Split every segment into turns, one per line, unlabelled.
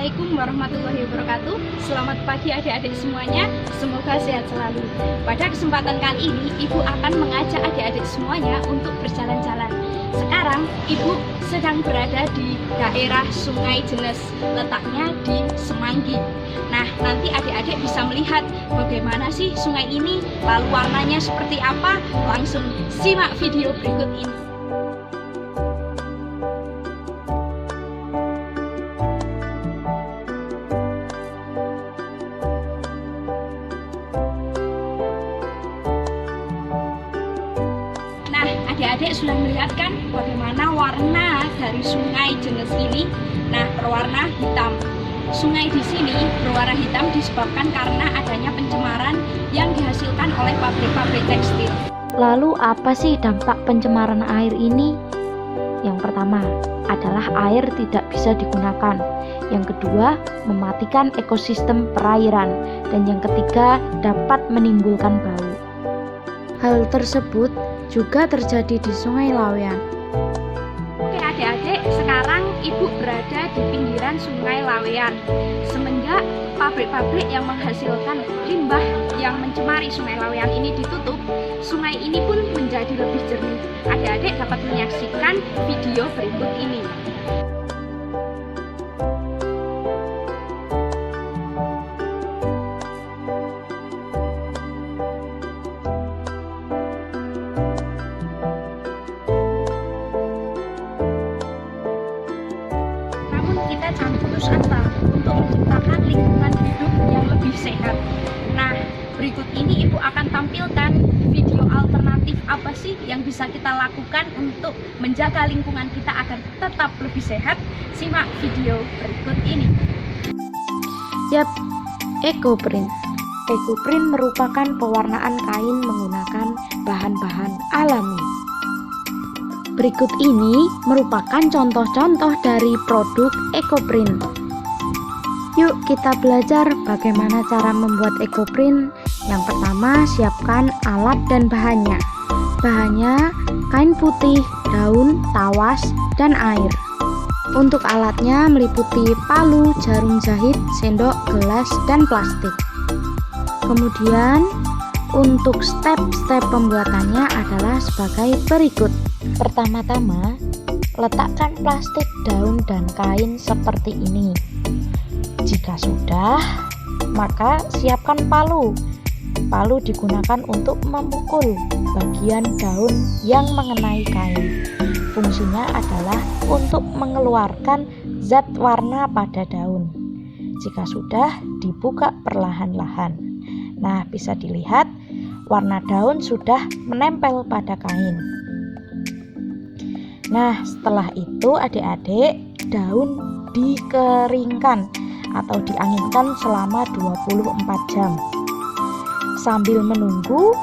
Assalamualaikum warahmatullahi wabarakatuh. Selamat pagi adik-adik semuanya, semoga sehat selalu. Pada kesempatan kali ini, Ibu akan mengajak adik-adik semuanya untuk berjalan-jalan. Sekarang, Ibu sedang berada di daerah Sungai Jenes, letaknya di Semanggi. Nah, nanti adik-adik bisa melihat bagaimana sih sungai ini, lalu warnanya seperti apa. Langsung simak video berikut ini. Adik-adik sudah melihat kan bagaimana warna dari Sungai Jenes ini. Nah, berwarna hitam. Sungai di sini berwarna hitam disebabkan karena adanya pencemaran yang dihasilkan oleh pabrik-pabrik tekstil.
Lalu apa sih dampak pencemaran air ini? Yang pertama adalah air tidak bisa digunakan. Yang kedua, mematikan ekosistem perairan. Dan yang ketiga, dapat menimbulkan bau. Hal tersebut juga terjadi di Sungai Laweyan.
Oke adik-adik, sekarang Ibu berada di pinggiran Sungai Laweyan. Semenjak pabrik-pabrik yang menghasilkan limbah yang mencemari Sungai Laweyan ini ditutup, sungai ini pun menjadi lebih jernih. Adik-adik dapat menyaksikan video berikut ini. Kita jangan putus asa untuk menciptakan lingkungan hidup yang lebih sehat. Nah, berikut ini Ibu akan tampilkan video alternatif apa sih yang bisa kita lakukan untuk menjaga lingkungan kita agar tetap lebih sehat. Simak video berikut ini.
Yap, EcoPrint. EcoPrint merupakan pewarnaan kain menggunakan bahan-bahan alami. Berikut ini merupakan contoh-contoh dari produk EcoPrint. Yuk kita belajar bagaimana cara membuat EcoPrint. Yang pertama, siapkan alat dan bahannya. Bahannya kain putih, daun, tawas, dan air. Untuk alatnya meliputi palu, jarum jahit, sendok, gelas, dan plastik. Kemudian untuk step-step pembuatannya adalah sebagai berikut. Pertama-tama, letakkan plastik, daun, dan kain seperti ini. Jika sudah, maka siapkan palu. Palu digunakan untuk memukul bagian daun yang mengenai kain. Fungsinya adalah untuk mengeluarkan zat warna pada daun. Jika sudah, dibuka perlahan-lahan. Nah, bisa dilihat warna daun sudah menempel pada kain. Nah, setelah itu adik-adik, daun dikeringkan atau dianginkan selama 24 jam. Sambil menunggu,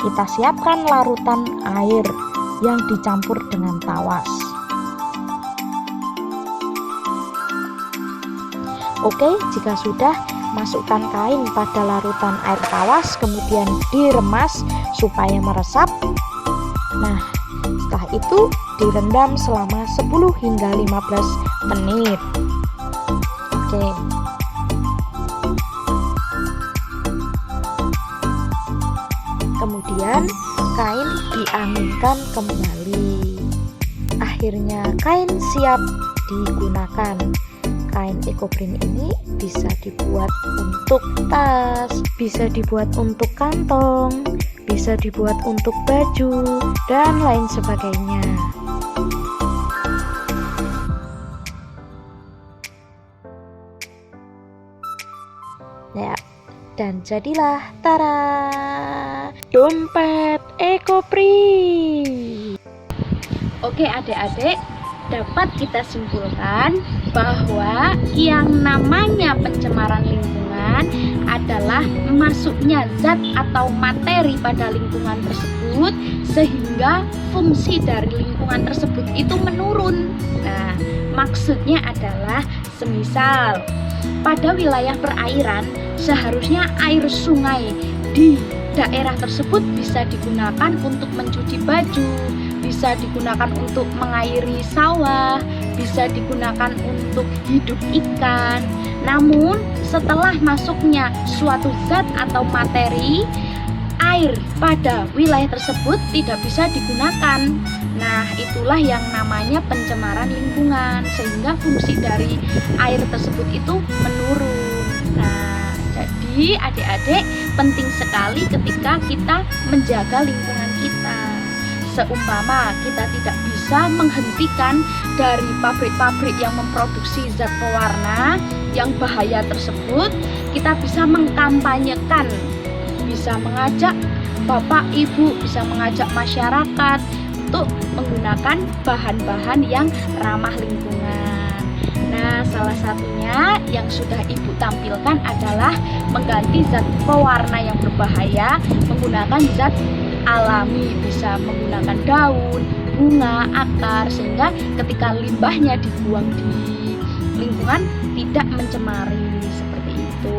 kita siapkan larutan air yang dicampur dengan tawas. Oke, jika sudah, masukkan kain pada larutan air tawas, kemudian diremas supaya meresap. Nah, setelah itu direndam selama 10 hingga 15 menit. Oke. Kemudian kain dianginkan kembali. Akhirnya kain siap digunakan. Kain EcoPrint ini bisa dibuat untuk tas, bisa dibuat untuk kantong, bisa dibuat untuk baju, dan lain sebagainya. Ya, dan jadilah tara, dompet EcoPrint.
Oke adik-adik, dapat kita simpulkan bahwa yang namanya pencemaran lingkungan adalah masuknya zat atau materi pada lingkungan tersebut sehingga fungsi dari lingkungan tersebut itu menurun. Nah, maksudnya adalah semisal pada wilayah perairan seharusnya air sungai di daerah tersebut bisa digunakan untuk mencuci baju, bisa digunakan untuk mengairi sawah, bisa digunakan untuk hidup ikan. Namun setelah masuknya suatu zat atau materi, air pada wilayah tersebut tidak bisa digunakan. Nah, itulah yang namanya pencemaran lingkungan, sehingga fungsi dari air tersebut itu menurun. Nah, jadi adik-adik penting sekali ketika kita menjaga lingkungan kita. Seumpama kita tidak bisa menghentikan dari pabrik-pabrik yang memproduksi zat pewarna yang bahaya tersebut, kita bisa mengkampanyekan, bisa mengajak Bapak Ibu, bisa mengajak masyarakat untuk menggunakan bahan-bahan yang ramah lingkungan. Nah, salah satunya yang sudah Ibu tampilkan adalah mengganti zat pewarna yang berbahaya menggunakan zat alami, bisa menggunakan daun, bunga, akar, sehingga ketika limbahnya dibuang di lingkungan tidak mencemari seperti itu.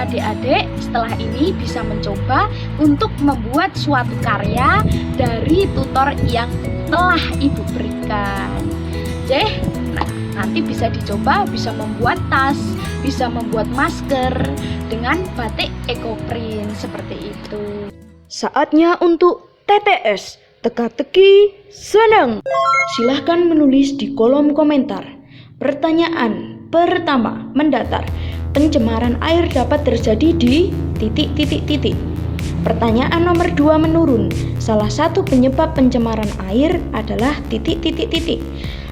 Adik-adik setelah ini bisa mencoba untuk membuat suatu karya dari tutor yang telah Ibu berikan. Nah, nanti bisa dicoba, bisa membuat tas, bisa membuat masker dengan batik ekoprint seperti itu.
Saatnya untuk TTS, teka-teki senang. Silahkan menulis di kolom komentar. Pertanyaan pertama mendatar. Pencemaran air dapat terjadi di titik. Pertanyaan nomor 2 menurun. Salah satu penyebab pencemaran air adalah titik.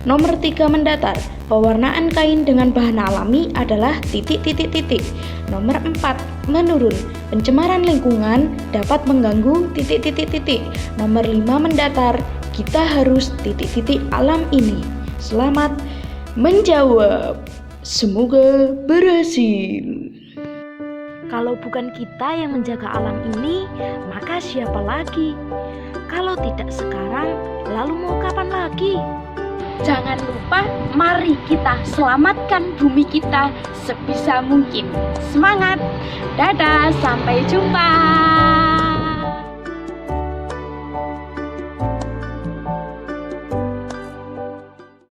Nomor 3 mendatar. Pewarnaan kain dengan bahan alami adalah titik. Nomor 4 menurun. Pencemaran lingkungan dapat mengganggu titik. Nomor 5 mendatar. Kita harus titik alam ini. Selamat menjawab. Semoga berhasil.
Kalau bukan kita yang menjaga alam ini, maka siapa lagi? Kalau tidak sekarang, lalu mau kapan lagi?
Jangan lupa, mari kita selamatkan bumi kita sebisa mungkin. Semangat! Dadah, sampai jumpa!